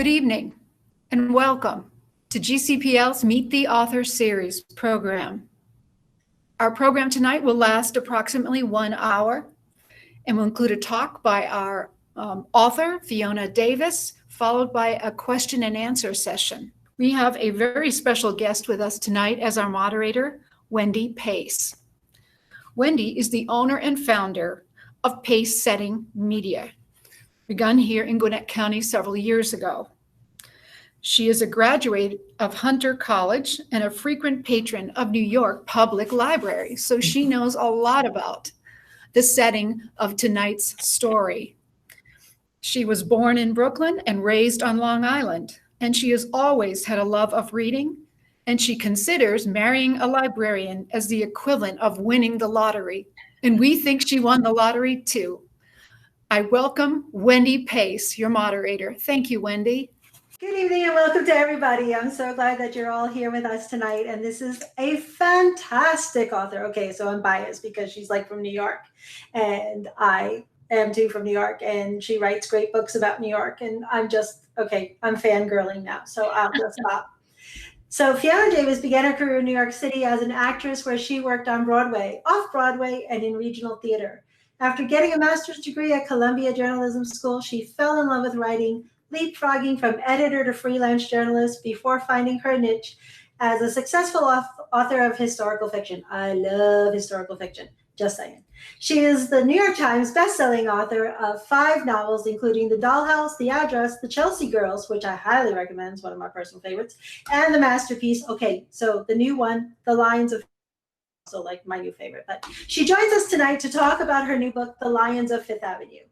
Good evening and welcome to GCPL's Meet the Author Series program. Our program tonight will last approximately 1 hour and will include a talk by our author, Fiona Davis, followed by a question and answer session. We have a very special guest with us tonight as our moderator, Wendy Pace. Wendy is the owner and founder of Pace Setting Media, begun here in Gwinnett County several years ago. She is a graduate of Hunter College and a frequent patron of New York Public Library, so she knows a lot about the setting of tonight's story. She was born in Brooklyn and raised on Long Island, and she has always had a love of reading, and she considers marrying a librarian as the equivalent of winning the lottery. And we think she won the lottery too. I welcome Wendy Pace, your moderator. Thank you, Wendy. Good evening and welcome to everybody. I'm so glad that you're all here with us tonight. And this is a fantastic author. Okay, so I'm biased because she's like from New York and I am too from New York, and she writes great books about New York. And I'm fangirling now, so I'll just stop. So Fiona Davis began her career in New York City as an actress where she worked on Broadway, off-Broadway, and in regional theater. After getting a master's degree at Columbia Journalism School, she fell in love with writing, leapfrogging from editor to freelance journalist before finding her niche as a successful author of historical fiction. I love historical fiction, just saying. She is the New York Times bestselling author of 5 novels, including The Dollhouse, The Address, The Chelsea Girls, which I highly recommend, is one of my personal favorites, and the masterpiece, okay, so the new one, The Lions of, also like my new favorite. But she joins us tonight to talk about her new book, The Lions of Fifth Avenue.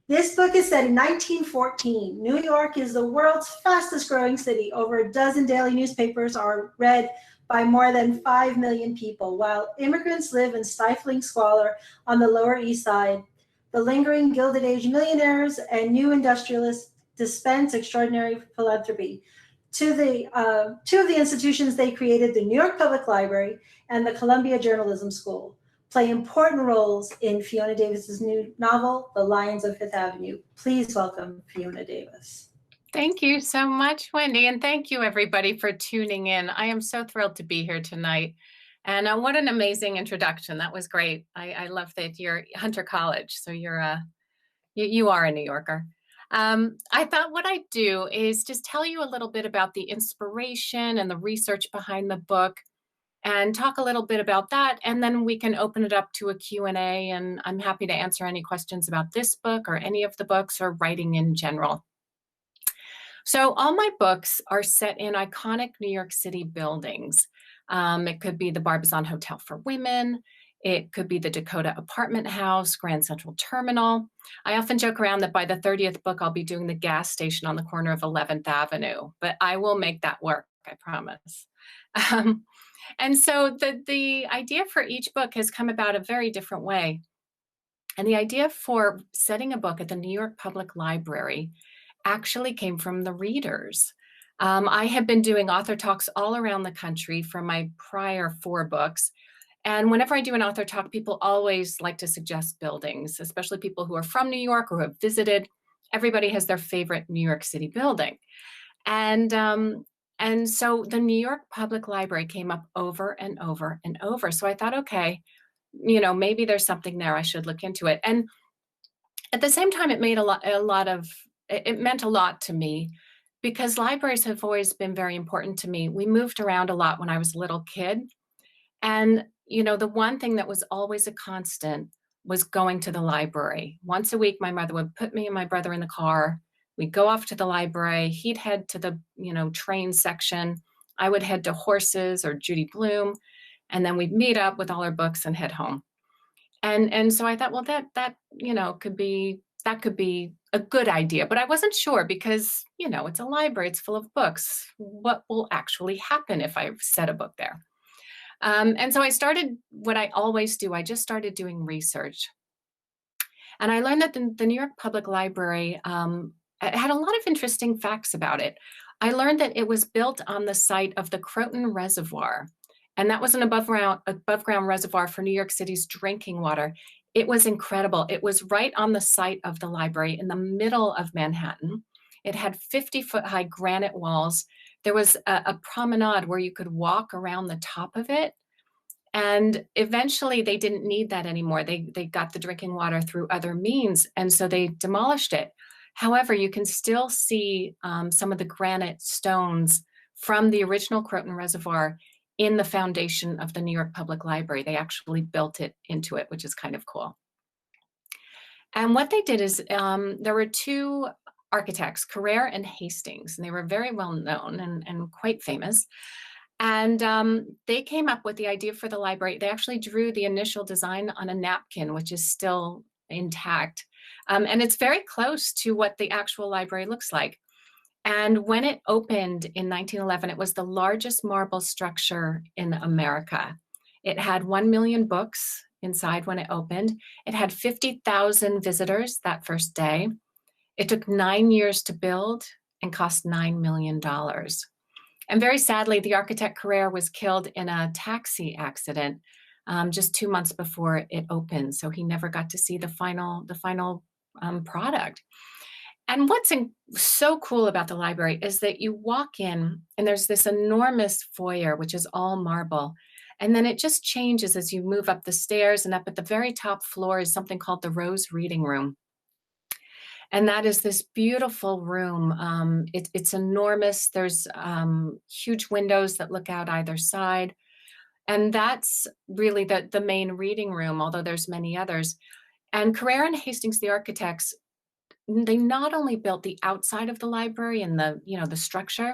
This book is set in 1914. New York is the world's fastest growing city. Over a dozen daily newspapers are read by more than 5 million people, while immigrants live in stifling squalor on the Lower East Side. The lingering Gilded Age millionaires and new industrialists dispense extraordinary philanthropy. Two of the institutions they created, the New York Public Library and the Columbia Journalism School, play important roles in Fiona Davis's new novel, The Lions of Fifth Avenue. Please welcome Fiona Davis. Thank you so much, Wendy, and thank you everybody for tuning in. I am so thrilled to be here tonight. And what an amazing introduction. That was great. I love that you're Hunter College, so you are a New Yorker. I thought what I'd do is just tell you a little bit about the inspiration and the research behind the book, and talk a little bit about that, and then we can open it up to a Q&A, and I'm happy to answer any questions about this book or any of the books or writing in general. So all my books are set in iconic New York City buildings. It could be the Barbizon Hotel for Women. It could be the Dakota Apartment House, Grand Central Terminal. I often joke around that by the 30th book, I'll be doing the gas station on the corner of 11th Avenue, but I will make that work, I promise. And so the idea for each book has come about a very different way. And the idea for setting a book at the New York Public Library actually came from the readers. I have been doing author talks all around the country for my prior 4 books. And whenever I do an author talk, people always like to suggest buildings, especially people who are from New York or who have visited. Everybody has their favorite New York City building. And so the New York Public Library came up over and over and over. So I thought, okay, maybe there's something there. I should look into it. And at the same time, it meant a lot to me because libraries have always been very important to me. We moved around a lot when I was a little kid. And, the one thing that was always a constant was going to the library. Once a week, my mother would put me and my brother in the car. We'd go off to the library. He'd head to the, train section. I would head to Horses or Judy Blume, and then we'd meet up with all our books and head home. And so I thought, well, that could be a good idea, but I wasn't sure because, it's a library, it's full of books. What will actually happen if I set a book there? And so I started what I always do. I just started doing research. And I learned that the New York Public Library it had a lot of interesting facts about it. I learned that it was built on the site of the Croton Reservoir, and that was an above ground reservoir for New York City's drinking water. It was incredible. It was right on the site of the library in the middle of Manhattan. It had 50-foot high granite walls. There was a promenade where you could walk around the top of it. And eventually they didn't need that anymore. They got the drinking water through other means, and so they demolished it. However, you can still see some of the granite stones from the original Croton Reservoir in the foundation of the New York Public Library. They actually built it into it, which is kind of cool. And what they did is there were two architects, Carrere and Hastings, and they were very well known and quite famous. And they came up with the idea for the library. They actually drew the initial design on a napkin, which is still intact. And it's very close to what the actual library looks like. And when it opened in 1911, it was the largest marble structure in America. It had 1 million books inside when it opened. It had 50,000 visitors that first day. It took 9 years to build and cost $9 million. And very sadly, the architect Carrere was killed in a taxi accident just 2 months before it opened. So he never got to see the final product. And what's so cool about the library is that you walk in and there's this enormous foyer, which is all marble. And then it just changes as you move up the stairs, and up at the very top floor is something called the Rose Reading Room. And that is this beautiful room. It's enormous. There's huge windows that look out either side. And that's really the main reading room, although there's many others. And Carrere and Hastings, the architects, they not only built the outside of the library and the structure,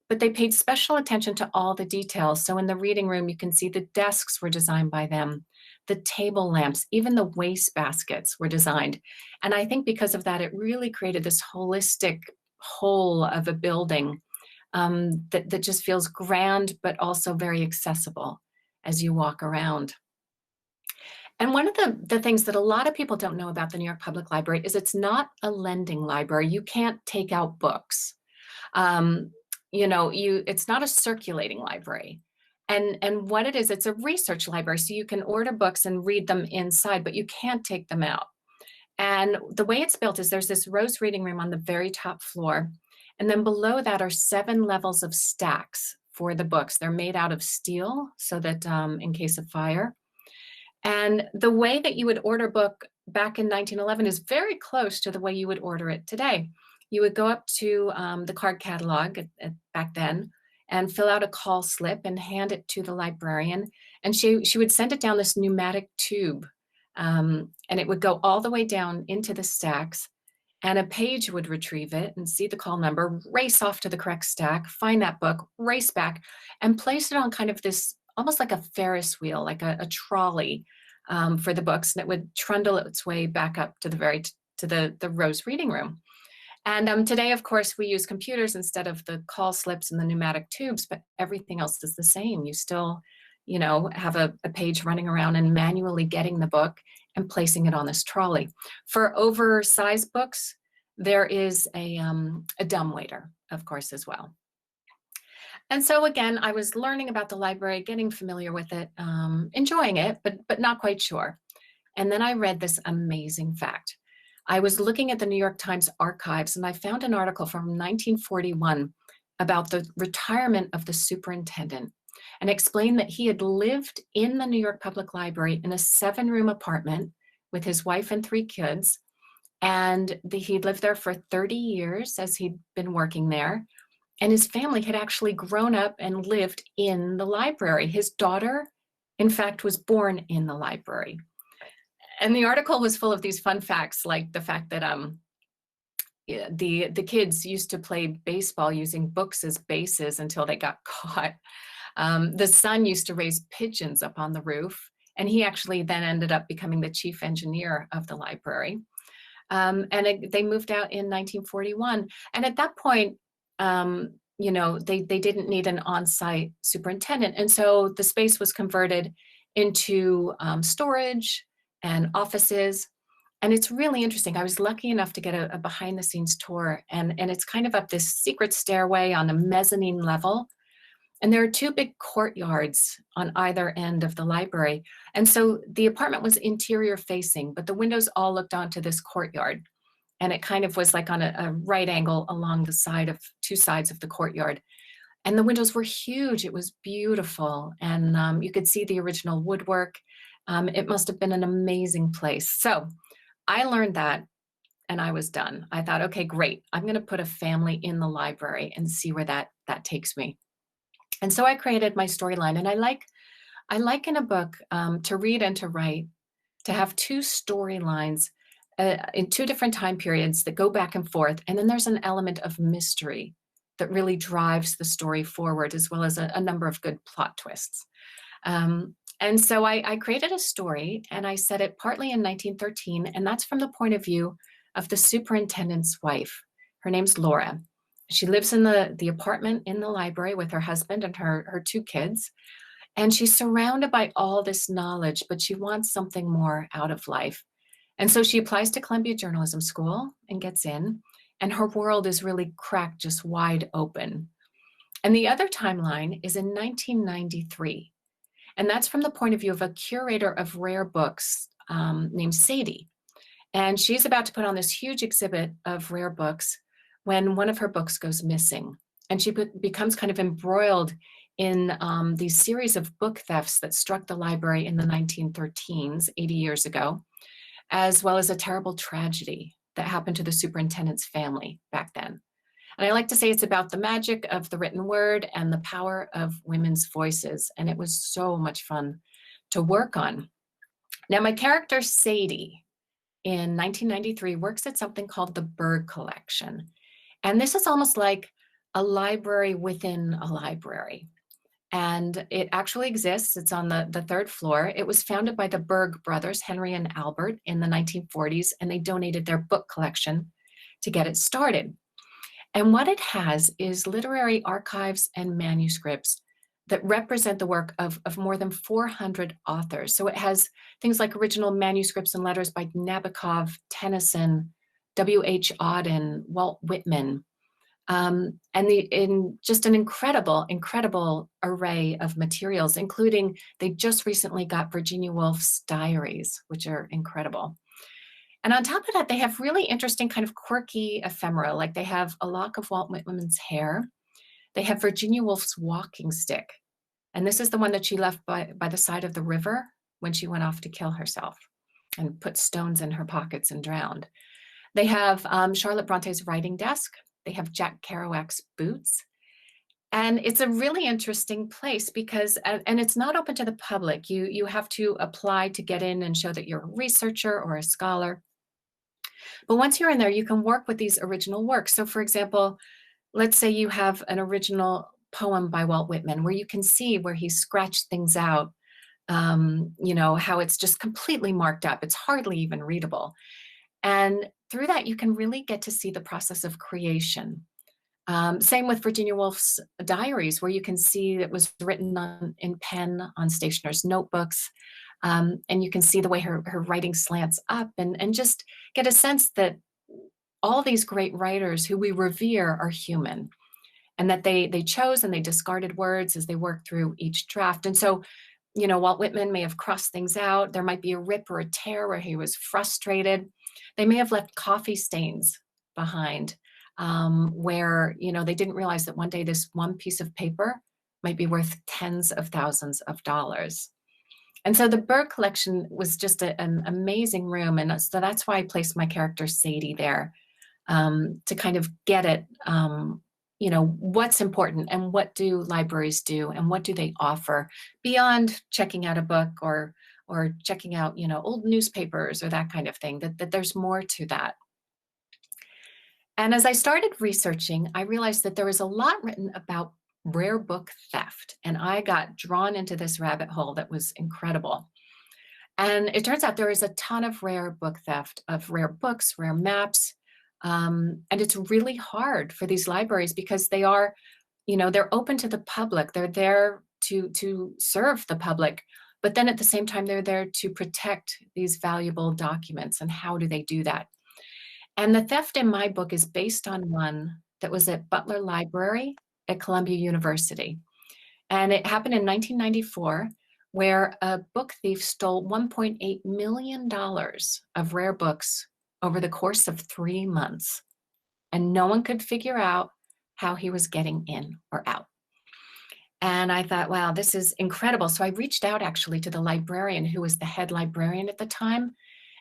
but they paid special attention to all the details. So in the reading room, you can see the desks were designed by them, the table lamps, even the waste baskets were designed. And I think because of that, it really created this holistic whole of a building that just feels grand, but also very accessible as you walk around. And one of the things that a lot of people don't know about the New York Public Library is it's not a lending library. You can't take out books. It's not a circulating library. And what it is, it's a research library. So you can order books and read them inside, but you can't take them out. And the way it's built is there's this Rose Reading Room on the very top floor. And then below that are 7 levels of stacks for the books. They're made out of steel so that in case of fire. And the way that you would order a book back in 1911 is very close to the way you would order it today. You would go up to the card catalog back then and fill out a call slip and hand it to the librarian. And she would send it down this pneumatic tube. And it would go all the way down into the stacks. And a page would retrieve it and see the call number, race off to the correct stack, find that book, race back, and place it on kind of this, almost like a Ferris wheel, like a trolley for the books. And it would trundle its way back up to the Rose Reading Room. And today, of course, we use computers instead of the call slips and the pneumatic tubes, but everything else is the same. You still, have a page running around and manually getting the book and placing it on this trolley. For oversized books, there is a dumbwaiter, of course, as well. And so again, I was learning about the library, getting familiar with it, enjoying it, but not quite sure. And then I read this amazing fact. I was looking at the New York Times archives and I found an article from 1941 about the retirement of the superintendent, and explained that he had lived in the New York Public Library in a 7-room apartment with his wife and 3 kids. And he'd lived there for 30 years as he'd been working there. And his family had actually grown up and lived in the library. His daughter, in fact, was born in the library. And the article was full of these fun facts, like the fact that the kids used to play baseball using books as bases until they got caught. The son used to raise pigeons up on the roof, and he actually then ended up becoming the chief engineer of the library. They moved out in 1941. And at that point, they didn't need an on-site superintendent. And so the space was converted into storage and offices. And it's really interesting. I was lucky enough to get a behind the scenes tour, and it's kind of up this secret stairway on a mezzanine level. And there are 2 big courtyards on either end of the library. And so the apartment was interior facing, but the windows all looked onto this courtyard. And it kind of was like on a right angle along the side of two sides of the courtyard. And the windows were huge. It was beautiful. And you could see the original woodwork. It must have been an amazing place. So I learned that and I was done. I thought, okay, great. I'm going to put a family in the library and see where that takes me. And so I created my storyline. And I like in a book to read and to write, to have two storylines in two different time periods that go back and forth. And then there's an element of mystery that really drives the story forward, as well as a number of good plot twists. And so I created a story, and I set it partly in 1913, and that's from the point of view of the superintendent's wife. Her name's Laura. She lives in the apartment in the library with her husband and her two kids. And she's surrounded by all this knowledge, but she wants something more out of life. And so she applies to Columbia Journalism School and gets in, and her world is really cracked just wide open. And the other timeline is in 1993. And that's from the point of view of a curator of rare books named Sadie. And she's about to put on this huge exhibit of rare books when one of her books goes missing. And she becomes kind of embroiled in these series of book thefts that struck the library in the 1913s, 80 years ago, as well as a terrible tragedy that happened to the superintendent's family back then. And I like to say it's about the magic of the written word and the power of women's voices. And it was so much fun to work on. Now, my character, Sadie, in 1993, works at something called the Berg Collection. And this is almost like a library within a library. And it actually exists. It's on the third floor. It was founded by the Berg brothers, Henry and Albert, in the 1940s, and they donated their book collection to get it started. And what it has is literary archives and manuscripts that represent the work of more than 400 authors. So it has things like original manuscripts and letters by Nabokov, Tennyson, W.H. Auden, Walt Whitman, and in just an incredible array of materials, including they just recently got Virginia Woolf's diaries, which are incredible. And on top of that, they have really interesting kind of quirky ephemera, like they have a lock of Walt Whitman's hair. They have Virginia Woolf's walking stick. And this is the one that she left by the side of the river when she went off to kill herself and put stones in her pockets and drowned. They have Charlotte Bronte's writing desk. They have Jack Kerouac's boots. And it's a really interesting place because, and it's not open to the public. You have to apply to get in and show that you're a researcher or a scholar. But once you're in there, you can work with these original works. So for example, let's say you have an original poem by Walt Whitman where you can see where he scratched things out, how it's just completely marked up. It's hardly even readable. And through that, you can really get to see the process of creation. Same with Virginia Woolf's diaries, where you can see it was written in pen on stationers' notebooks. And you can see the way her writing slants up and just get a sense that all these great writers who we revere are human, and that they chose and they discarded words as they worked through each draft. And so, Walt Whitman may have crossed things out. There might be a rip or a tear where he was frustrated. They may have left coffee stains behind where, they didn't realize that one day this one piece of paper might be worth tens of thousands of dollars. And so the Berg collection was just an amazing room. And so that's why I placed my character Sadie there, to kind of get it, what's important and what do libraries do and what do they offer beyond checking out a book or checking out, old newspapers or that kind of thing, that there's more to that. And as I started researching, I realized that there was a lot written about rare book theft. And I got drawn into this rabbit hole that was incredible. And it turns out there is a ton of rare book theft of rare books, rare maps. And it's really hard for these libraries because they are, they're open to the public. They're there to serve the public. But then at the same time, they're there to protect these valuable documents. And how do they do that? And the theft in my book is based on one that was at Butler Library at Columbia University. And it happened in 1994, where a book thief stole $1.8 million of rare books over the course of 3 months, and no one could figure out how he was getting in or out. And I thought, wow, this is incredible. So I reached out actually to the librarian who was the head librarian at the time.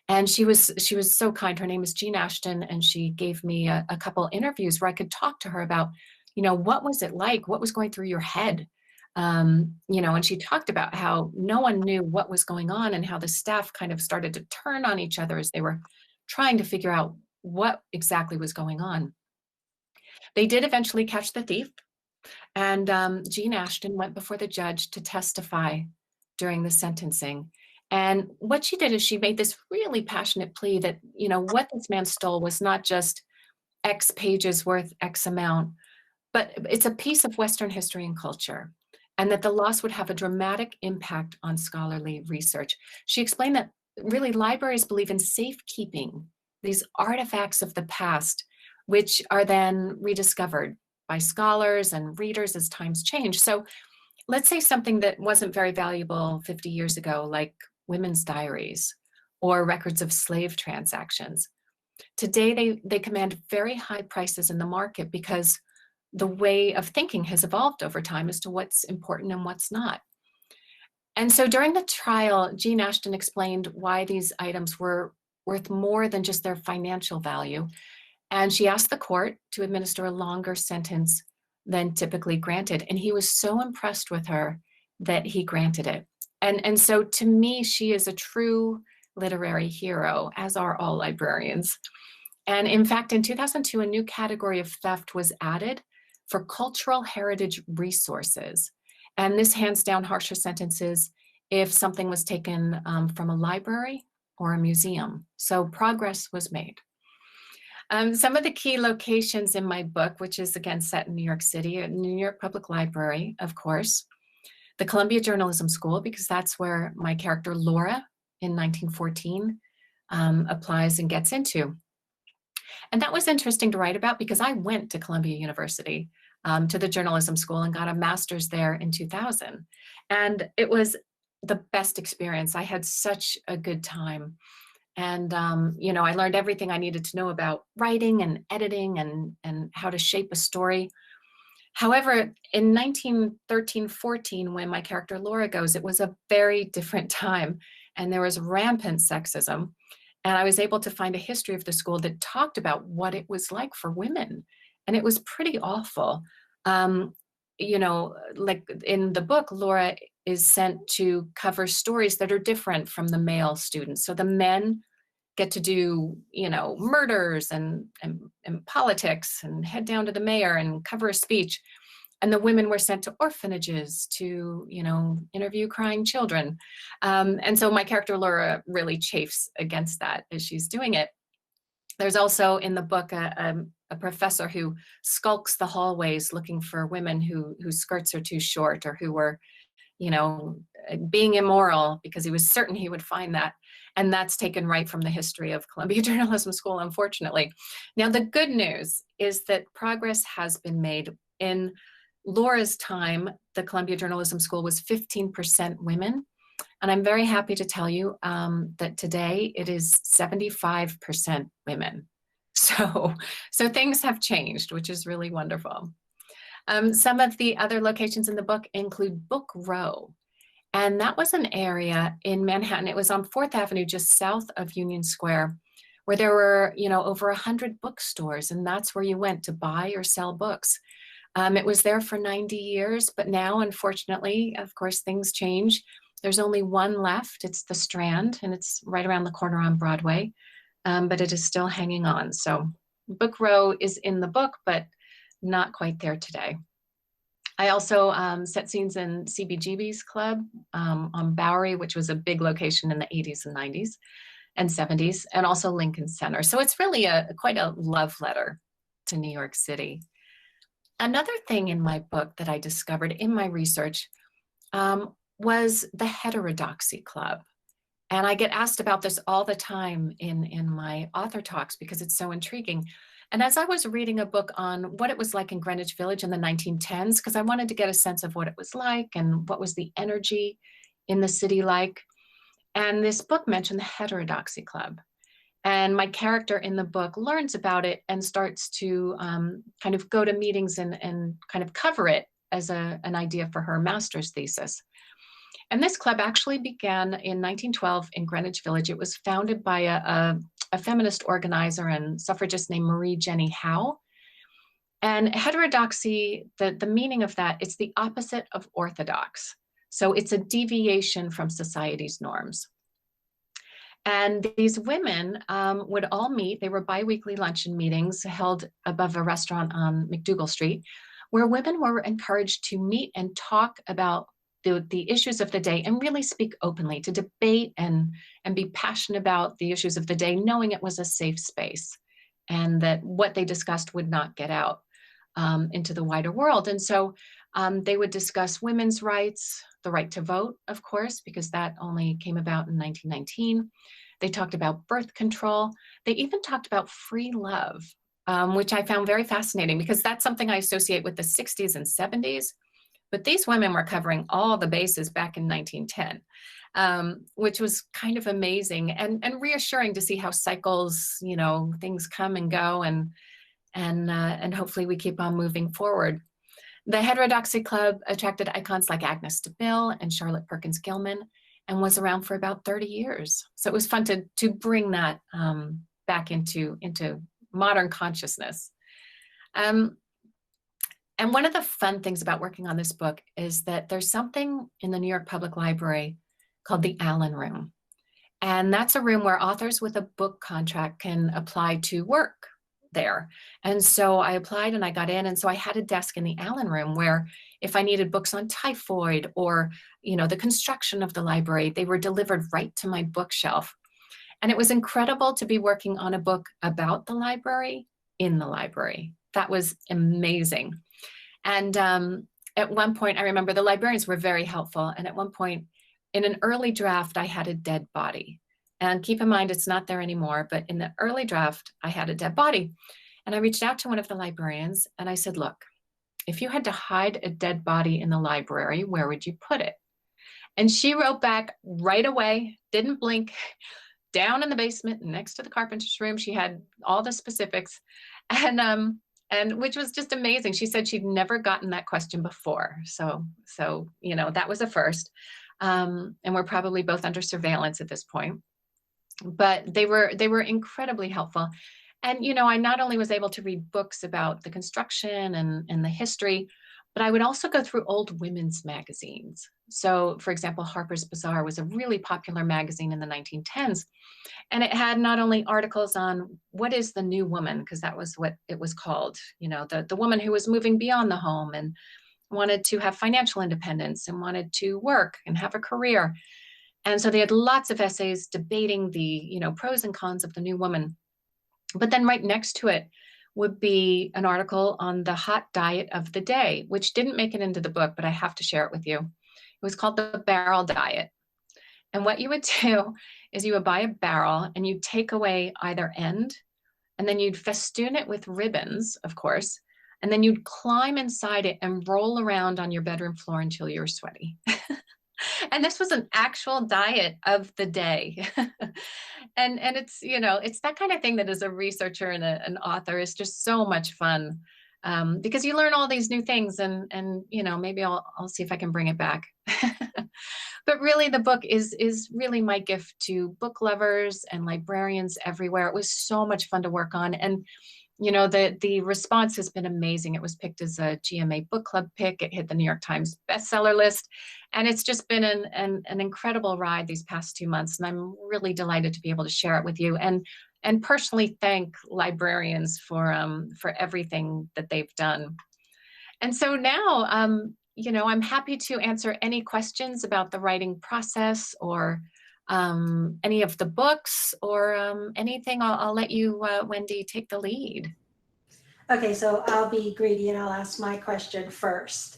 And she was so kind. Her name is Jean Ashton, and she gave me a couple interviews where I could talk to her about, what was it like? What was going through your head? And she talked about how no one knew what was going on and how the staff kind of started to turn on each other as they were trying to figure out what exactly was going on. They did eventually catch the thief, and Jean Ashton went before the judge to testify during the sentencing. And what she did is she made this really passionate plea that, what this man stole was not just X pages worth X amount, but it's a piece of Western history and culture, and that the loss would have a dramatic impact on scholarly research. She explained that really libraries believe in safekeeping these artifacts of the past, which are then rediscovered by scholars and readers as times change. So let's say something that wasn't very valuable 50 years ago, like women's diaries or records of slave transactions. Today, they command very high prices in the market because the way of thinking has evolved over time as to what's important and what's not. And so during the trial, Jean Ashton explained why these items were worth more than just their financial value. And she asked the court to administer a longer sentence than typically granted. And he was so impressed with her that he granted it. And so to me, she is a true literary hero, as are all librarians. And in fact, in 2002, a new category of theft was added for cultural heritage resources. And this hands down harsher sentences if something was taken from a library or a museum. So progress was made. Some of the key locations in my book, which is again set in New York City, at New York Public Library, of course, the Columbia Journalism School, because that's where my character Laura in 1914 applies and gets into. And that was interesting to write about because I went to Columbia University, to the journalism school, and got a master's there in 2000. And it was the best experience. I had such a good time. And, I learned everything I needed to know about writing and editing and how to shape a story. However, in 1913-14, when my character Laura goes, it was a very different time, and there was rampant sexism. And I was able to find a history of the school that talked about what it was like for women. And it was pretty awful. Like in the book, Laura is sent to cover stories that are different from the male students. So the men get to do, murders and politics and head down to the mayor and cover a speech. And the women were sent to orphanages to, interview crying children. And so my character Laura really chafes against that as she's doing it. There's also in the book a professor who skulks the hallways looking for women whose skirts are too short or who were, being immoral, because he was certain he would find that. And that's taken right from the history of Columbia Journalism School, unfortunately. Now, the good news is that progress has been made. In Laura's time, the Columbia Journalism School was 15% women. And I'm very happy to tell you that today it is 75% women. So things have changed, which is really wonderful. Some of the other locations in the book include Book Row. And that was an area in Manhattan. It was on 4th Avenue, just south of Union Square, where there were, over 100 bookstores. And that's where you went to buy or sell books. It was there for 90 years, but now, unfortunately, of course, things change. There's only one left. It's the Strand, and it's right around the corner on Broadway, but it is still hanging on. So Book Row is in the book, but not quite there today. I also set scenes in CBGB's Club on Bowery, which was a big location in the 80s and 90s and 70s, and also Lincoln Center. So it's really quite a love letter to New York City. Another thing in my book that I discovered in my research was the Heterodoxy Club. And I get asked about this all the time in my author talks because it's so intriguing. And as I was reading a book on what it was like in Greenwich Village in the 1910s, because I wanted to get a sense of what it was like and what was the energy in the city like. And this book mentioned the Heterodoxy Club. And my character in the book learns about it and starts to kind of go to meetings and kind of cover it as an idea for her master's thesis. And this club actually began in 1912 in Greenwich Village. It was founded by a feminist organizer and suffragist named Marie Jenny Howe. And heterodoxy, the meaning of that, it's the opposite of orthodox. So it's a deviation from society's norms. And these women would all meet. They were biweekly luncheon meetings held above a restaurant on McDougal Street, where women were encouraged to meet and talk about the issues of the day and really speak openly, to debate and be passionate about the issues of the day, knowing it was a safe space and that what they discussed would not get out into the wider world. And so they would discuss women's rights, the right to vote, of course, because that only came about in 1919. They talked about birth control. They even talked about free love, which I found very fascinating because that's something I associate with the 60s and 70s. But these women were covering all the bases back in 1910, which was kind of amazing and reassuring to see how cycles, you know, things come and go, and hopefully we keep on moving forward. The Heterodoxy Club attracted icons like Agnes de Mille and Charlotte Perkins Gilman and was around for about 30 years. So it was fun to bring that back into modern consciousness. And one of the fun things about working on this book is that there's something in the New York Public Library called the Allen Room. And that's a room where authors with a book contract can apply to work there. And so I applied and I got in. And so I had a desk in the Allen Room where if I needed books on typhoid or, you know, the construction of the library, they were delivered right to my bookshelf. And it was incredible to be working on a book about the library in the library. That was amazing. And at one point, I remember the librarians were very helpful. And at one point in an early draft, I had a dead body. And keep in mind, it's not there anymore, but in the early draft, I had a dead body. And I reached out to one of the librarians and I said, look, if you had to hide a dead body in the library, where would you put it? And she wrote back right away, didn't blink, down in the basement next to the carpenter's room. She had all the specifics. And which was just amazing. She said she'd never gotten that question before. So you know, that was a first. And we're probably both under surveillance at this point. But they were incredibly helpful. And, you know, I not only was able to read books about the construction and the history, but I would also go through old women's magazines. So, for example, Harper's Bazaar was a really popular magazine in the 1910s. And it had not only articles on what is the new woman, because that was what it was called, you know, the woman who was moving beyond the home and wanted to have financial independence and wanted to work and have a career. And so they had lots of essays debating the, you know, pros and cons of the new woman. But then right next to it would be an article on the hot diet of the day, which didn't make it into the book, but I have to share it with you. It was called the barrel diet. And what you would do is you would buy a barrel and you'd take away either end, and then you'd festoon it with ribbons, of course, and then you'd climb inside it and roll around on your bedroom floor until you were sweaty. And this was an actual diet of the day. and it's, you know, it's that kind of thing that as a researcher and an author is just so much fun, because you learn all these new things and you know, maybe I'll see if I can bring it back. But really the book is really my gift to book lovers and librarians everywhere. It was so much fun to work on. And you know, the response has been amazing. It was picked as a GMA book club pick. It hit the New York Times bestseller list. And it's just been an incredible ride these past 2 months. And I'm really delighted to be able to share it with you and personally thank librarians for everything that they've done. And so now, you know, I'm happy to answer any questions about the writing process or any of the books or anything. I'll let you, Wendy, take the lead. Okay, so I'll be greedy and I'll ask my question first.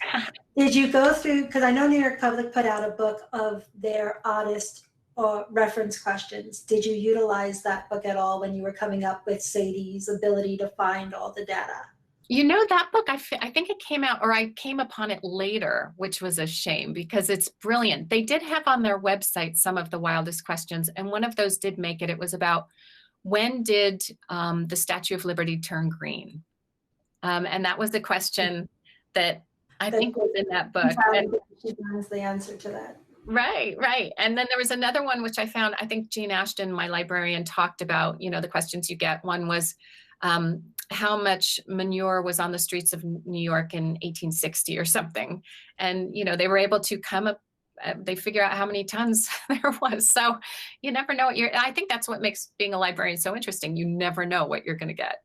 Did you go through, because I know New York Public put out a book of their oddest reference questions. Did you utilize that book at all when you were coming up with Sadie's ability to find all the data? You know, that book, I think it came out, or I came upon it later, which was a shame because it's brilliant. They did have on their website some of the wildest questions, and one of those did make it. It was about when did the Statue of Liberty turn green? And that was the question that I think was in that book. She finds the answer to that. Right, right. And then there was another one, which I found, I think Jane Ashton, my librarian, talked about, the questions you get. One was how much manure was on the streets of New York in 1860 or something. And, they were able to come up, they figure out how many tons there was. So you never know what I think that's what makes being a librarian so interesting. You never know what you're going to get.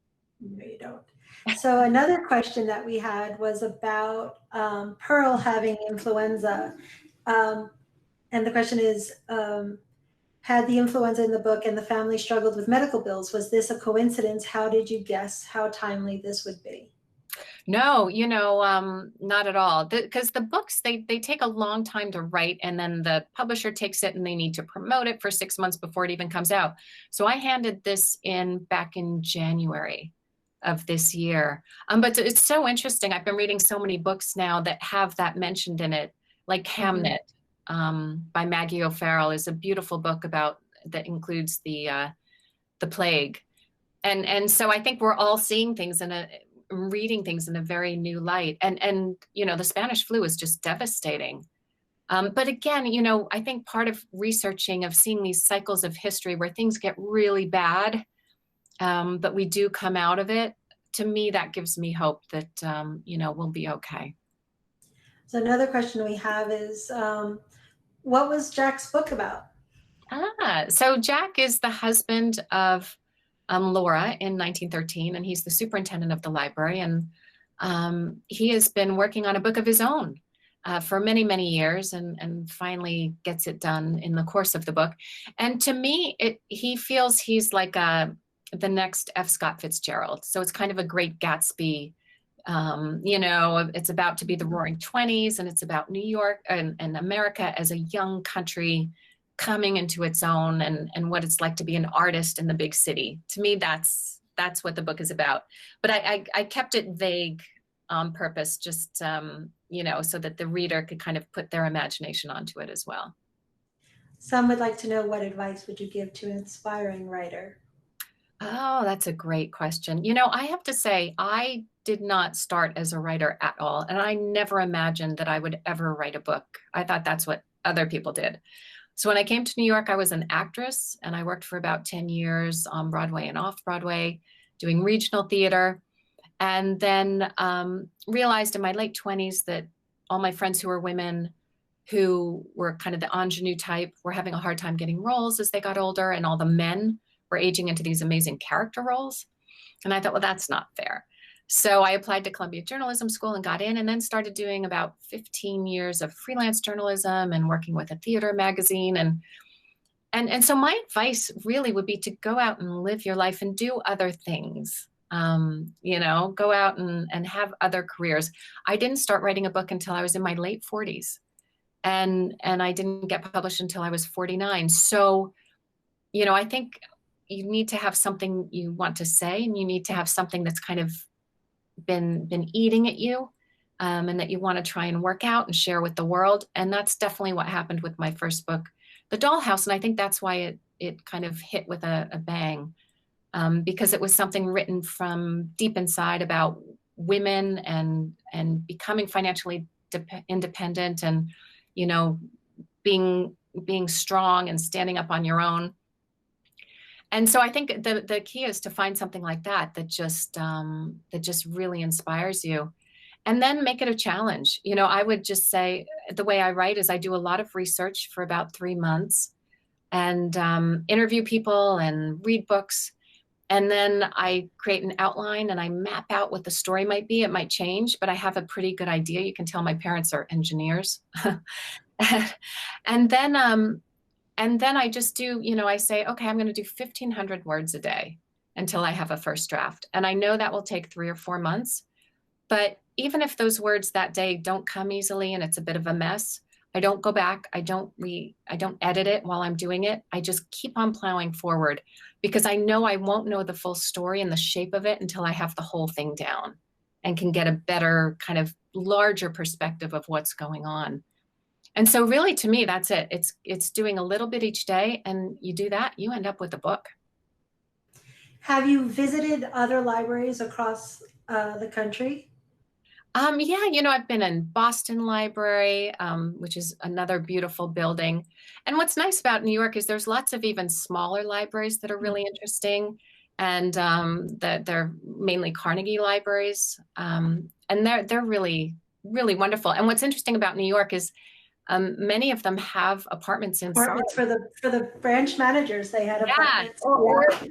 No, you don't. So another question that we had was about Pearl having influenza. And the question is, had the influenza in the book and the family struggled with medical bills? Was this a coincidence? How did you guess how timely this would be? No, not at all. Because the books, they take a long time to write, and then the publisher takes it and they need to promote it for 6 months before it even comes out. So I handed this in back in January of this year. But it's so interesting. I've been reading so many books now that have that mentioned in it, like Hamnet. By Maggie O'Farrell is a beautiful book that includes the plague, and so I think we're all seeing things reading things in a very new light, and the Spanish flu is just devastating. But again, I think part of researching, of seeing these cycles of history where things get really bad, but we do come out of it. To me, that gives me hope that we'll be okay. So another question we have is, what was Jack's book about? So Jack is the husband of Laura in 1913, and he's the superintendent of the library. And he has been working on a book of his own for many, many years, and finally gets it done in the course of the book. And to me, he feels he's like the next F. Scott Fitzgerald. So it's kind of a Great Gatsby. It's about to be the Roaring 20s, and it's about New York and America as a young country coming into its own, and what it's like to be an artist in the big city. To me, that's what the book is about. But I kept it vague on purpose, just, so that the reader could kind of put their imagination onto it as well. Some would like to know, what advice would you give to an aspiring writer? Oh, that's a great question. I have to say, I did not start as a writer at all, and I never imagined that I would ever write a book. I thought that's what other people did. So when I came to New York, I was an actress, and I worked for about 10 years on Broadway and off Broadway, doing regional theater, and then realized in my late 20s that all my friends who were women, who were kind of the ingenue type, were having a hard time getting roles as they got older, and all the men were aging into these amazing character roles. And I thought, well, that's not fair. So I applied to Columbia Journalism School and got in, and then started doing about 15 years of freelance journalism and working with a theater magazine. And so my advice really would be to go out and live your life and do other things. Go out and have other careers. I didn't start writing a book until I was in my late 40s. And I didn't get published until I was 49. So, I think you need to have something you want to say, and you need to have something that's kind of been eating at you, and that you want to try and work out and share with the world. And that's definitely what happened with my first book, The Dollhouse. And I think that's why it kind of hit with a bang, because it was something written from deep inside about women and becoming financially independent, and being strong and standing up on your own. And so I think the key is to find something like that just really inspires you, and then make it a challenge. I would just say, the way I write is I do a lot of research for about 3 months, and interview people and read books. And then I create an outline and I map out what the story might be. It might change, but I have a pretty good idea. You can tell my parents are engineers. And then I just do, I say, okay, I'm going to do 1,500 words a day until I have a first draft. And I know that will take 3 or 4 months. But even if those words that day don't come easily and it's a bit of a mess, I don't go back. I don't edit it while I'm doing it. I just keep on plowing forward, because I know I won't know the full story and the shape of it until I have the whole thing down and can get a better kind of larger perspective of what's going on. And so really, to me, that's it. It's doing a little bit each day, and you do that, you end up with a book. Have you visited other libraries across the country? Yeah, you know, I've been in Boston Library, which is another beautiful building. And what's nice about New York is there's lots of even smaller libraries that are really interesting, and that they're mainly Carnegie libraries, and they're really wonderful. And what's interesting about New York is many of them have apartments inside. Apartments for the branch managers, they had Yeah, apartments. or Yeah.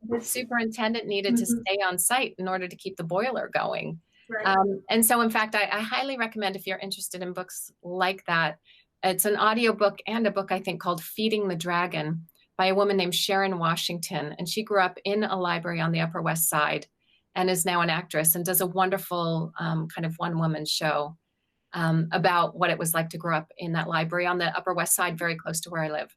the superintendent needed to stay on site in order to keep the boiler going. Right. And so, in fact, I highly recommend, if you're interested in books like that, it's an audiobook and a book, I think, called Feeding the Dragon by a woman named Sharon Washington. And she grew up in a library on the Upper West Side and is now an actress and does a wonderful kind of one-woman show about what it was like to grow up in that library on the Upper West Side, very close to where I live.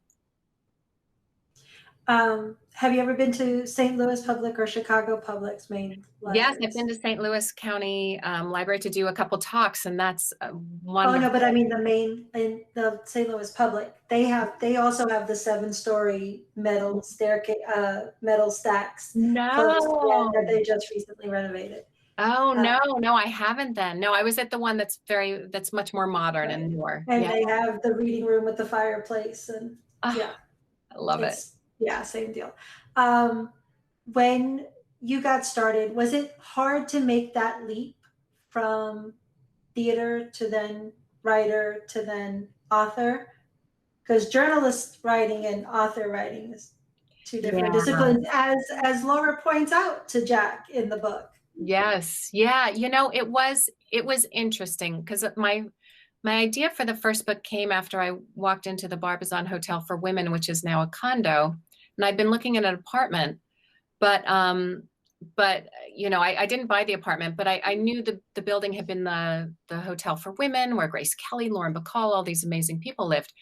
Have you ever been to St. Louis Public or Chicago Public's main libraries? Yes, I've been to St. Louis County Library to do a couple talks, and that's one. Oh no, but I mean the main in the St. Louis Public. They also have the 7-story metal staircase, metal stacks. No. That they just recently renovated. Oh no, I haven't then. No, I was at the one that's much more modern and newer. And yeah. they have the reading room with the fireplace, and I love it. Yeah, same deal. When you got started, was it hard to make that leap from theater to then writer to then author? Because journalist writing and author writing is two different disciplines, as Laura points out to Jack in the book. Yes, yeah. You know, it was interesting because my idea for the first book came after I walked into the Barbizon Hotel for Women, which is now a condo, and I'd been looking at an apartment, but you know, I didn't buy the apartment, but I knew the building had been the Hotel for Women, where Grace Kelly, Lauren Bacall, all these amazing people lived.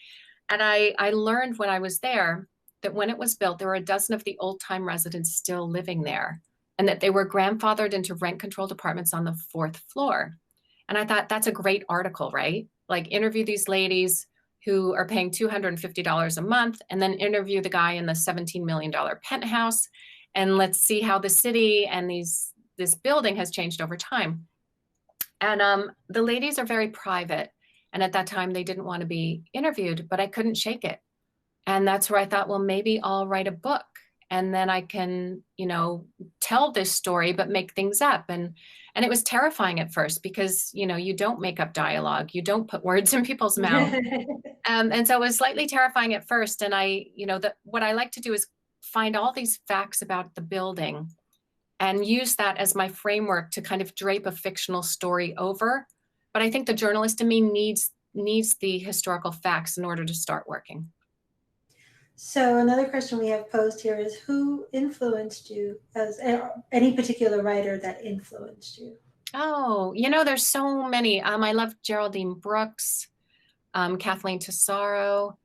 And I learned when I was there that when it was built, there were a dozen of the old-time residents still living there, and that they were grandfathered into rent-controlled apartments on the 4th floor. And I thought, that's a great article, right? Like, interview these ladies who are paying $250 a month, and then interview the guy in the $17 million penthouse, and let's see how the city and this building has changed over time. And the ladies are very private, and at that time they didn't want to be interviewed, but I couldn't shake it. And that's where I thought, well, maybe I'll write a book, and then I can, you know, tell this story but make things up. And it was terrifying at first because, you know, you don't make up dialogue, you don't put words in people's mouths. And so it was slightly terrifying at first. And what I like to do is find all these facts about the building and use that as my framework to kind of drape a fictional story over. But I think the journalist in me needs the historical facts in order to start working. So another question we have posed here is, who influenced you, as any particular writer that influenced you? Oh, you know, there's so many. I love Geraldine Brooks, Kathleen Tesoro,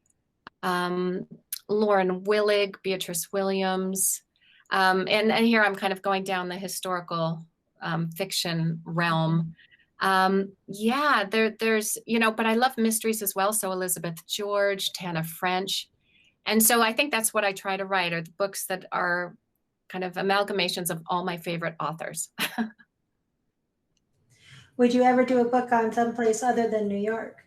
Lauren Willig, Beatrice Williams. And here I'm kind of going down the historical fiction realm. Yeah, there's, you know, but I love mysteries as well. So Elizabeth George, Tana French. And so I think that's what I try to write, are the books that are kind of amalgamations of all my favorite authors. Would you ever do a book on someplace other than New York?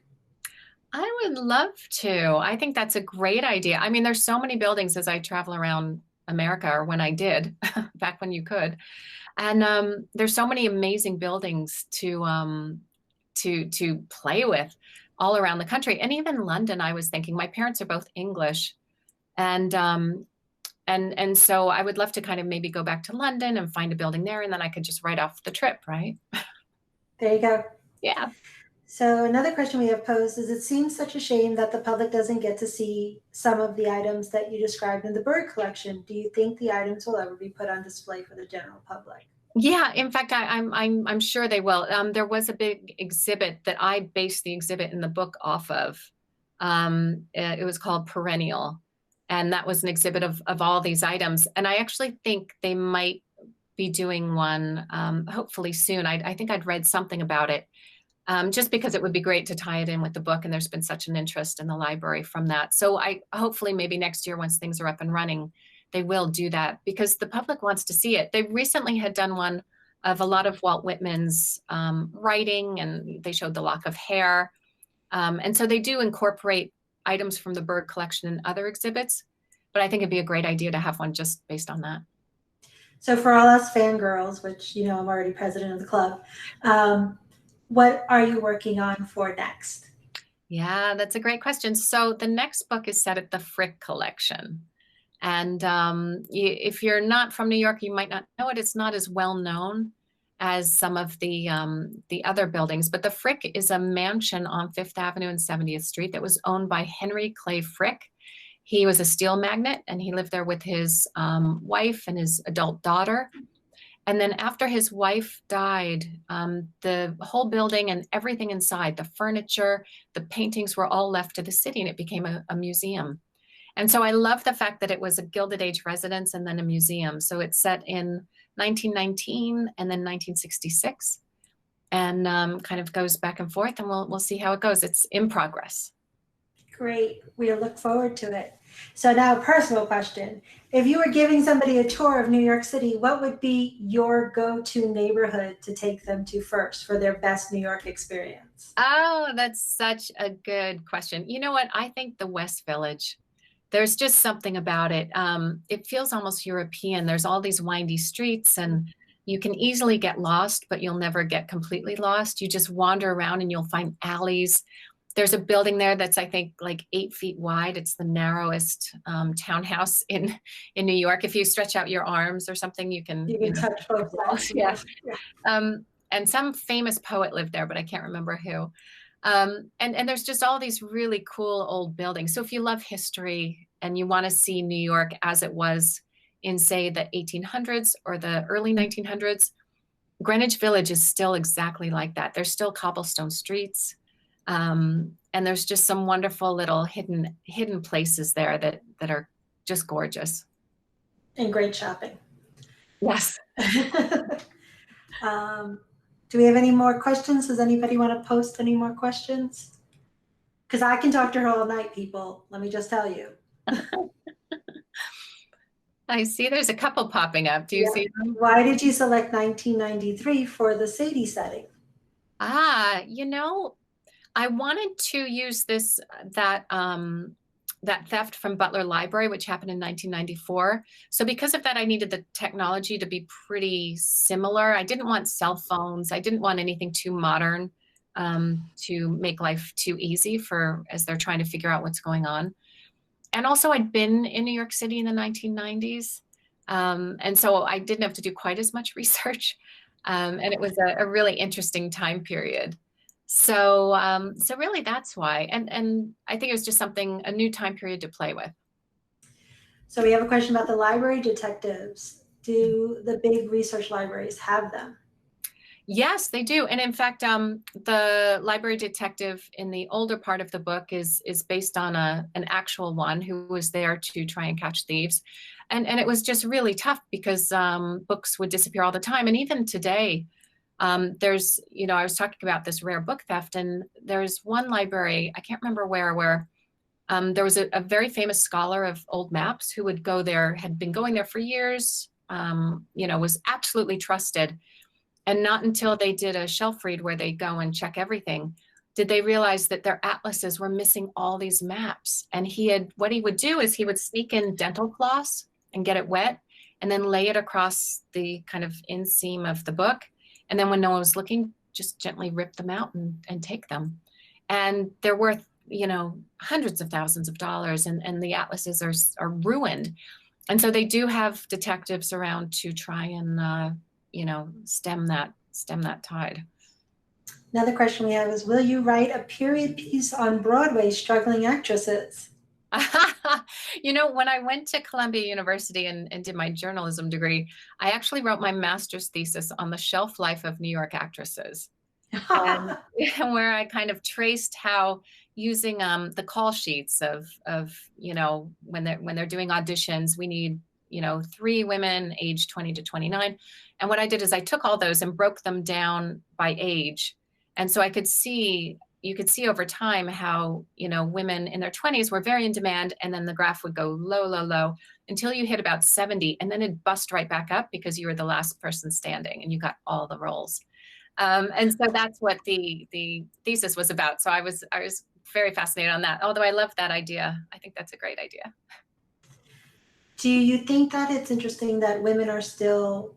I would love to. I think that's a great idea. I mean, there's so many buildings as I travel around America, or when I did, back when you could. And there's so many amazing buildings to play with all around the country. And even London, I was thinking, my parents are both English. And so I would love to kind of maybe go back to London and find a building there, and then I could just write off the trip, right? There you go. Yeah. So another question we have posed is, it seems such a shame that the public doesn't get to see some of the items that you described in the bird collection. Do you think the items will ever be put on display for the general public? Yeah, in fact, I'm sure they will. There was a big exhibit that I based the exhibit in the book off of. It was called Perennial, and that was an exhibit of all these items. And I actually think they might be doing one hopefully soon. I think I'd read something about it, just because it would be great to tie it in with the book. And there's been such an interest in the library from that. So I hopefully maybe next year, once things are up and running, they will do that because the public wants to see it. They recently had done one of a lot of Walt Whitman's writing, and they showed the lock of hair. And so they do incorporate items from the bird collection and other exhibits, but I think it'd be a great idea to have one just based on that. So for all us fangirls, which, you know, I'm already president of the club, what are you working on for next? Yeah, that's a great question. So the next book is set at the Frick collection. And if you're not from New York, you might not know it. It's not as well known as some of the other buildings, but the Frick is a mansion on Fifth Avenue and 70th Street that was owned by Henry Clay Frick. He was a steel magnate, and he lived there with his wife and his adult daughter. And then after his wife died, the whole building and everything inside, the furniture, the paintings were all left to the city, and it became a museum. And so I love the fact that it was a Gilded Age residence and then a museum. So it's set in 1919 and then 1966, and kind of goes back and forth, and we'll see how it goes. It's in progress. Great. We look forward to it. So now, a personal question. If you were giving somebody a tour of New York City, what would be your go-to neighborhood to take them to first for their best New York experience? Oh, that's such a good question. You know what? I think the West Village. There's just something about it. It feels almost European. There's all these windy streets, and you can easily get lost, but you'll never get completely lost. You just wander around and you'll find alleys. There's a building there that's, I think, like 8 feet wide. It's the narrowest townhouse in New York. If you stretch out your arms or something, you can touch both sides. Yeah. And some famous poet lived there, but I can't remember who. And there's just all these really cool old buildings. So if you love history and you want to see New York as it was in, say, the 1800s or the early 1900s, Greenwich Village is still exactly like that. There's still cobblestone streets. And there's just some wonderful little hidden places there that are just gorgeous. And great shopping. Yes. Do we have any more questions? Does anybody want to post any more questions? Because I can talk to her all night, people. Let me just tell you. I see there's a couple popping up. Do you see them? Why did you select 1993 for the Sadie setting? You know, I wanted to use that theft from Butler Library, which happened in 1994. So because of that, I needed the technology to be pretty similar. I didn't want cell phones. I didn't want anything too modern to make life too easy as they're trying to figure out what's going on. And also I'd been in New York City in the 1990s. And so I didn't have to do quite as much research. And it was a really interesting time period. So really that's why. And I think it was just a new time period to play with. So we have a question about the library detectives. Do the big research libraries have them? Yes, they do. And in fact, the library detective in the older part of the book is based on an actual one who was there to try and catch thieves. And it was just really tough because books would disappear all the time. And even today, there's, I was talking about this rare book theft, and there's one library, I can't remember where there was a very famous scholar of old maps who would go there, had been going there for years, was absolutely trusted. And not until they did a shelf read where they go and check everything, did they realize that their atlases were missing all these maps. And what he would do is he would sneak in dental floss and get it wet and then lay it across the kind of inseam of the book. And then when no one was looking, just gently rip them out and take them. And they're worth, hundreds of thousands of dollars, and the atlases are ruined. And so they do have detectives around to try and, stem that tide. Another question we have is, will you write a period piece on Broadway struggling actresses? When I went to Columbia University and did my journalism degree, I actually wrote my master's thesis on the shelf life of New York actresses. And where I kind of traced how using the call sheets of when they're doing auditions, we need 3 women aged 20 to 29. And what I did is I took all those and broke them down by age. And so I could see you could see over time how, women in their 20s were very in demand, and then the graph would go low, low, low until you hit about 70, and then it'd bust right back up because you were the last person standing and you got all the roles. And so that's what the thesis was about. So I was very fascinated on that. Although I love that idea. I think that's a great idea. Do you think that it's interesting that women are still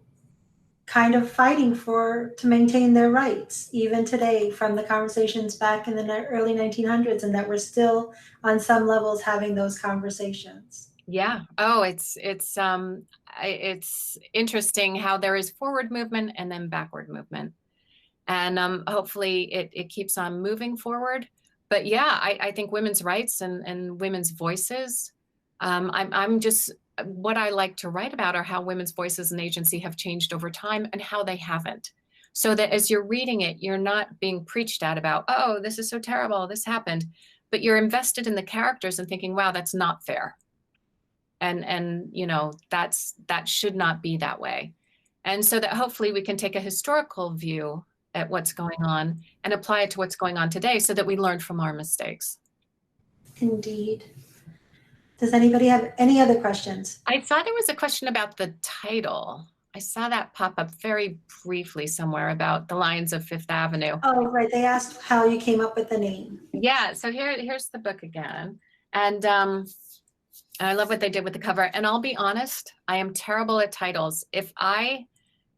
kind of fighting to maintain their rights, even today, from the conversations back in the early 1900s, and that we're still on some levels having those conversations? Yeah. Oh, it's interesting how there is forward movement and then backward movement. And hopefully it keeps on moving forward. But yeah, I think women's rights and women's voices, I'm just, what I like to write about are how women's voices and agency have changed over time and how they haven't. So that as you're reading it, you're not being preached at about, oh, this is so terrible, this happened, but you're invested in the characters and thinking, wow, that's not fair. And that should not be that way. And so that hopefully we can take a historical view at what's going on and apply it to what's going on today so that we learn from our mistakes. Indeed. Does anybody have any other questions? I saw there was a question about the title. I saw that pop up very briefly somewhere about the Lions of Fifth Avenue. Oh, right. They asked how you came up with the name. Yeah. So here's the book again. And I love what they did with the cover. And I'll be honest, I am terrible at titles. If I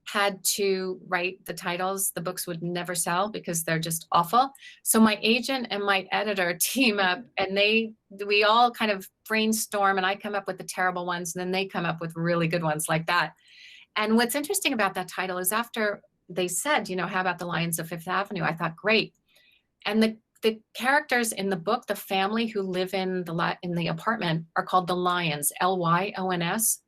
had to write the titles, the books would never sell because they're just awful. So my agent and my editor team up, and we all kind of brainstorm, and I come up with the terrible ones, and then they come up with really good ones like that. And what's interesting about that title is after they said, how about the Lions of Fifth Avenue? I thought, great. And the characters in the book, the family who live in the apartment, are called the Lions, Lyons.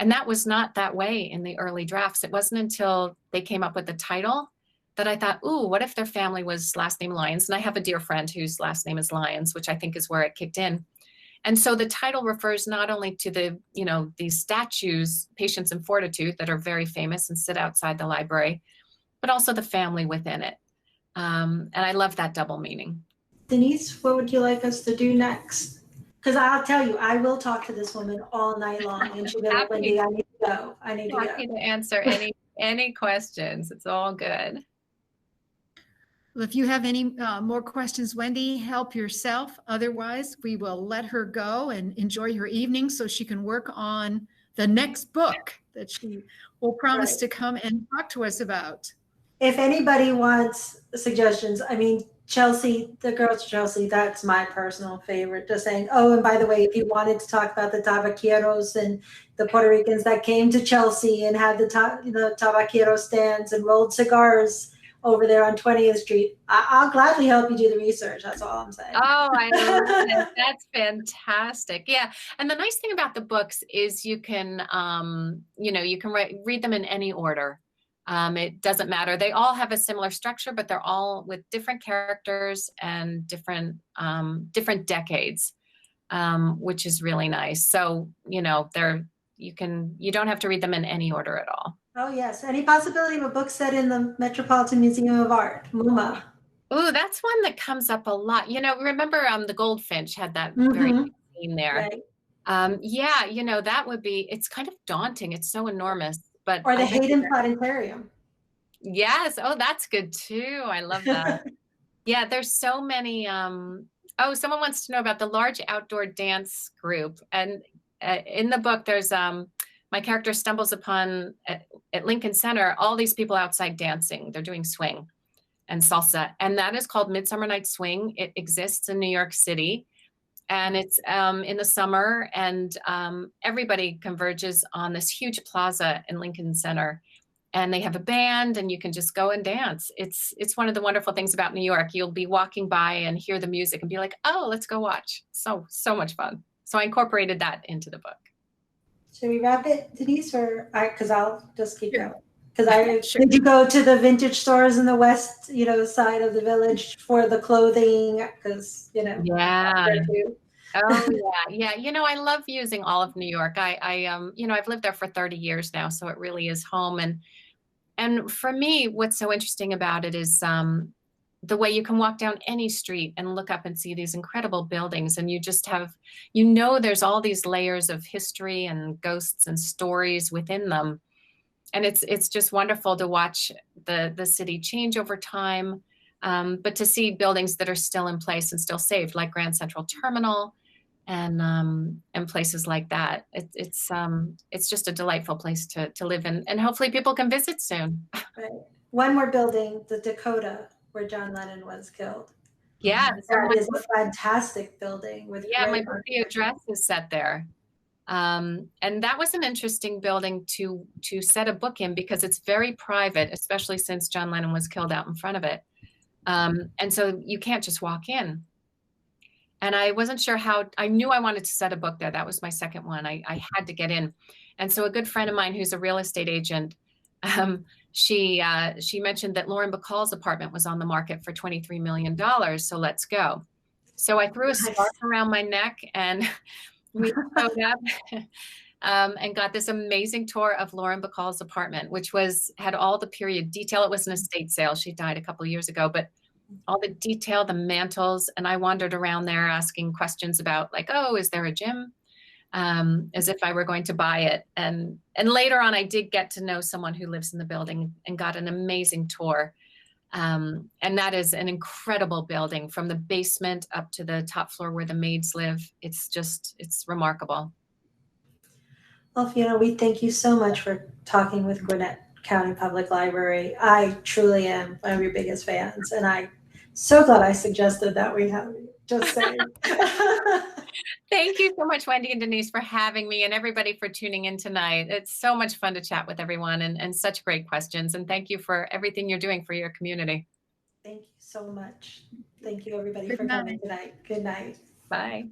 And that was not that way in the early drafts. It wasn't until they came up with the title that I thought, ooh, what if their family was last name Lyons? And I have a dear friend whose last name is Lyons, which I think is where it kicked in. And so the title refers not only to these statues, Patience and Fortitude, that are very famous and sit outside the library, but also the family within it. And I love that double meaning. Denise, what would you like us to do next? Because I'll tell you, I will talk to this woman all night long, and she'll be like, Wendy, I need to go. I need to go. Happy to answer any questions. It's all good. Well, if you have any more questions, Wendy, help yourself. Otherwise, we will let her go and enjoy her evening so she can work on the next book that she will promise to come and talk to us about. If anybody wants suggestions, Chelsea, the girls Chelsea, that's my personal favorite. Just saying, oh, and by the way, if you wanted to talk about the tabaqueros and the Puerto Ricans that came to Chelsea and had the tabaquero stands and rolled cigars over there on 20th Street, I'll gladly help you do the research. That's all I'm saying. Oh, I love it. That's fantastic. Yeah. And the nice thing about the books is you can, you can read them in any order. It doesn't matter. They all have a similar structure, but they're all with different characters and different decades, which is really nice. So, you don't have to read them in any order at all. Oh, yes. Any possibility of a book set in the Metropolitan Museum of Art, MoMA? Oh, that's one that comes up a lot. Remember the Goldfinch had that very scene there. Right. Yeah, that would be, it's kind of daunting. It's so enormous. But or the Hayden Planetarium. Yes. Oh, that's good too. I love that. Yeah, there's so many. Someone wants to know about the large outdoor dance group. And in the book, there's my character stumbles upon at Lincoln Center, all these people outside dancing. They're doing swing and salsa. And that is called Midsummer Night's Swing. It exists in New York City. And it's in the summer, and everybody converges on this huge plaza in Lincoln Center, and they have a band, and you can just go and dance. It's one of the wonderful things about New York. You'll be walking by and hear the music and be like, oh, let's go watch. So much fun. So I incorporated that into the book. Should we wrap it, Denise, or because I'll just keep going? Because did you go to the vintage stores in the west, side of the village for the clothing? Because yeah. Oh yeah. I love using all of New York. I've lived there for 30 years now, so it really is home. And for me, what's so interesting about it is the way you can walk down any street and look up and see these incredible buildings, and you just have, you know, there's all these layers of history and ghosts and stories within them. And it's just wonderful to watch the city change over time, but to see buildings that are still in place and still saved, like Grand Central Terminal and places like that. It's just a delightful place to live in, and hopefully people can visit soon. Right. One more building, the Dakota, where John Lennon was killed. Yeah, That is a fantastic building with my great birthday address is set there. And that was an interesting building to set a book in, because it's very private, especially since John Lennon was killed out in front of it. And so you can't just walk in. And I wasn't sure how. I knew I wanted to set a book there. That was my second one. I had to get in. And so a good friend of mine who's a real estate agent, she mentioned that Lauren Bacall's apartment was on the market for $23 million. So let's go. So I threw a scarf around my neck, and we showed up and got this amazing tour of Lauren Bacall's apartment, which had all the period detail. It was an estate sale. She died a couple of years ago, but all the detail, the mantles. And I wandered around there asking questions about, like, oh, is there a gym? As if I were going to buy it. And later on, I did get to know someone who lives in the building and got an amazing tour. And that is an incredible building, from the basement up to the top floor where the maids live. It's remarkable. Well, Fiona, we thank you so much for talking with Gwinnett County Public Library. I truly am one of your biggest fans, and I'm so glad I suggested that we have you. Just saying. Thank you so much, Wendy and Denise, for having me, and everybody for tuning in tonight. It's so much fun to chat with everyone, and such great questions. And thank you for everything you're doing for your community. Thank you so much. Thank you, everybody, Good for coming night. tonight. Good night. Bye.